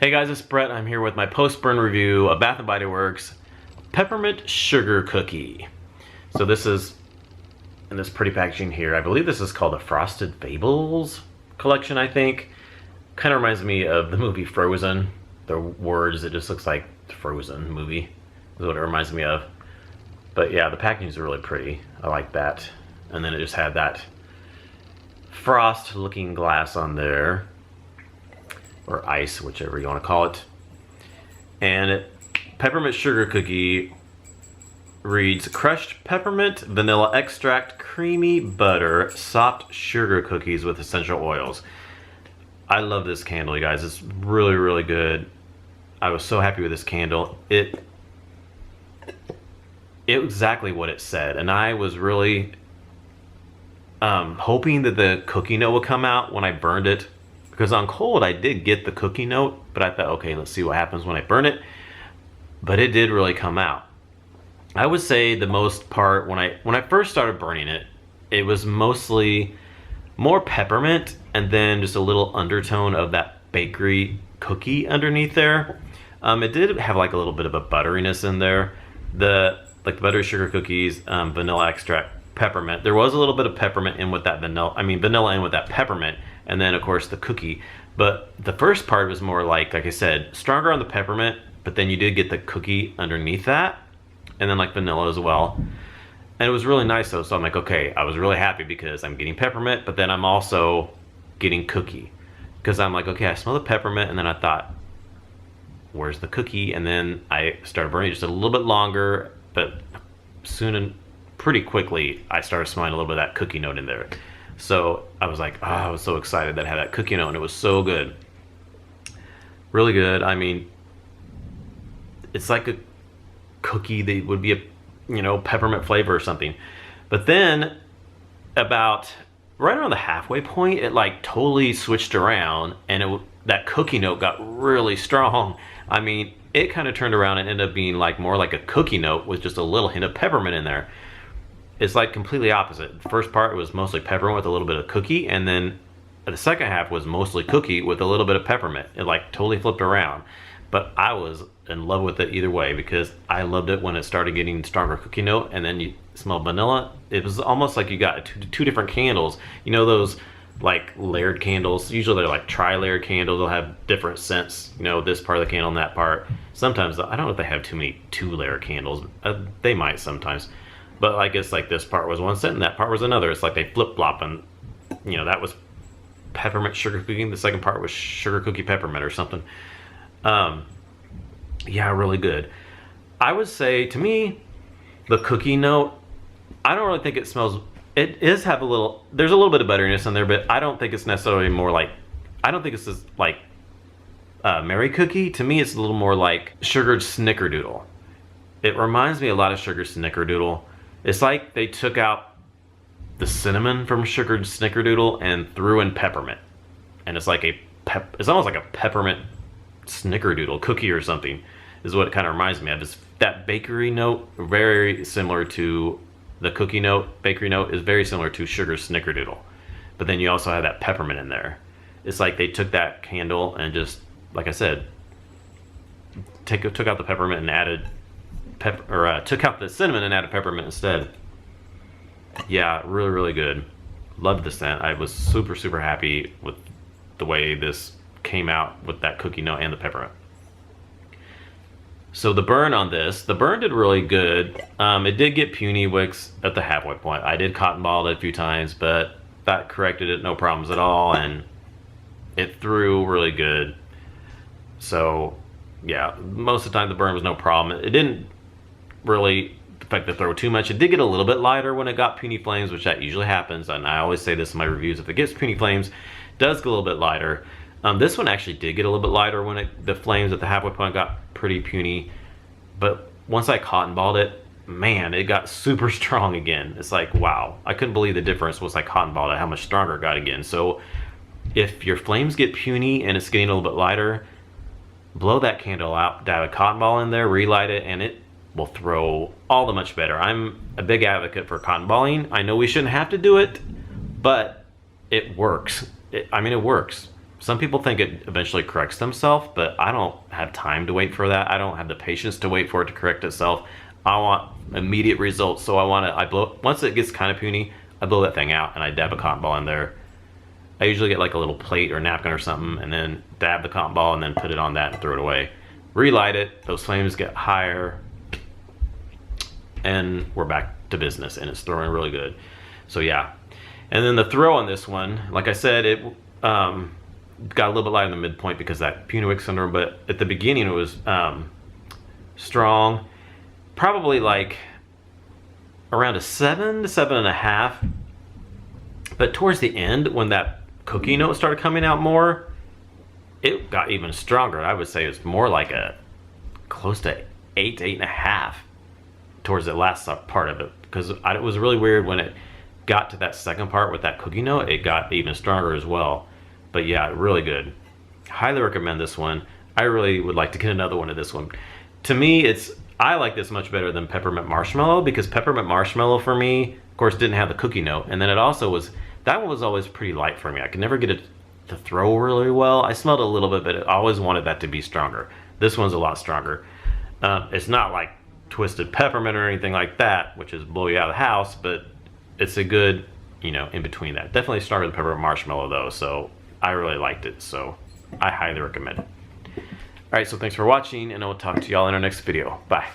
Hey guys, it's Brett. I'm here with my post-burn review of Bath & Body Works Peppermint Sugar Cookie. So this is in this pretty packaging here. I believe this is called the Frosted Fables collection, I think. Kind of reminds me of the movie Frozen. The words, it just looks like the Frozen movie is what it reminds me of. But yeah, the packaging is really pretty. I like that. And then it just had that frost looking glass on there, or ice, whichever you want to call it. And Peppermint Sugar Cookie reads, crushed peppermint, vanilla extract, creamy butter, soft sugar cookies with essential oils. I love this candle, you guys. It's really, really good. I was so happy with this candle. It exactly what it said, and I was really hoping that the cookie note would come out when I burned it. Because on cold, I did get the cookie note, but I thought, okay, let's see what happens when I burn it. But it did really come out. I would say the most part, when I first started burning it, it was mostly more peppermint and then just a little undertone of that bakery cookie underneath there. It did have like a little bit of a butteriness in there. The buttery sugar cookies, vanilla extract, peppermint. There was a little bit of peppermint in with that vanilla in with that peppermint. And then of course the cookie. But the first part was more like I said, stronger on the peppermint, but then you did get the cookie underneath that, and then like vanilla as well. And it was really nice though, so I'm like, okay, I was really happy because I'm getting peppermint, but then I'm also getting cookie. Because I'm like, okay, I smell the peppermint, and then I thought, where's the cookie? And then I started burning just a little bit longer, but soon and pretty quickly, I started smelling a little bit of that cookie note in there. So I was like, oh, I was so excited that I had that cookie note, and it was so good. Really good. I mean, it's like a cookie that would be a, peppermint flavor or something. But then about right around the halfway point, it like totally switched around, and that cookie note got really strong. I mean, it kind of turned around and ended up being like more like a cookie note with just a little hint of peppermint in there. It's like completely opposite. The first part was mostly peppermint with a little bit of cookie, and then the second half was mostly cookie with a little bit of peppermint. It like totally flipped around. But I was in love with it either way, because I loved it when it started getting stronger cookie note, and then you smell vanilla. It was almost like you got two different candles. You know those like layered candles? Usually they're like tri-layered candles. They'll have different scents, this part of the candle and that part. Sometimes, I don't know if they have too many two-layer candles. They might sometimes. But I guess like this part was one scent and that part was another. It's like they flip-flop, and that was peppermint sugar cookie. The second part was sugar cookie peppermint or something. Yeah, really good. I would say, to me, the cookie note, I don't really think it smells, it is have a little, there's a little bit of butteriness in there, but I don't think it's necessarily more like, I don't think it's just like Mary Cookie. To me, it's a little more like sugared snickerdoodle. It reminds me a lot of sugared snickerdoodle. It's like they took out the cinnamon from sugared snickerdoodle and threw in peppermint. And it's like it's almost like a peppermint snickerdoodle cookie or something, is what it kind of reminds me of. It's that bakery note, very similar to the cookie note. Bakery note is very similar to sugar snickerdoodle. But then you also have that peppermint in there. It's like they took that candle and just, like I said, took out the peppermint and added took out the cinnamon and added peppermint instead. Yeah, really, really good. Loved the scent. I was super, super happy with the way this came out with that cookie note and the peppermint. So the burn on this, the burn did really good. It did get puny wicks at the halfway point. I did cotton ball it a few times, but that corrected it, no problems at all, and it threw really good. So yeah, most of the time the burn was no problem. It didn't really affect the throw too much. It did get a little bit lighter when it got puny flames, which that usually happens, and I always say this in my reviews, if it gets puny flames, it does get a little bit lighter. This one actually did get a little bit lighter when the flames at the halfway point got pretty puny, but once I cotton balled it, man, it got super strong again. It's like, wow, I couldn't believe the difference once I cotton balled it, how much stronger it got again. So if your flames get puny and it's getting a little bit lighter, blow that candle out, dab a cotton ball in there, relight it, and it will throw all the much better. I'm a big advocate for cotton balling. I know we shouldn't have to do it, but it works. I mean, it works. Some people think it eventually corrects themselves, but I don't have time to wait for that. I don't have the patience to wait for it to correct itself. I want immediate results, so I blow, once it gets kind of puny, I blow that thing out and I dab a cotton ball in there. I usually get like a little plate or napkin or something and then dab the cotton ball and then put it on that and throw it away. Relight it, those flames get higher, and we're back to business, and it's throwing really good. So yeah. And then the throw on this one, like I said, it got a little bit light in the midpoint because of that puny wick syndrome, but at the beginning it was strong, probably like around a 7 to 7.5. But towards the end, when that cookie note started coming out more, it got even stronger. I would say it was more like a close to 8 to 8.5 towards the last part of it, because it was really weird when it got to that second part with that cookie note, it got even stronger as well. But yeah, really good. Highly recommend this one. I really would like to get another one of this one. To me, I like this much better than Peppermint Marshmallow, because Peppermint Marshmallow for me, of course, didn't have the cookie note, and then it also was, that one was always pretty light for me. I could never get it to throw really well. I smelled it a little bit, but I always wanted that to be stronger. This one's a lot stronger. It's not like Twisted Peppermint or anything like that, which is blow you out of the house, but it's a good, you know, in between that. Definitely stronger than Peppermint Marshmallow though, so I really liked it, so I highly recommend it. Alright, so thanks for watching, and I will talk to y'all in our next video. Bye.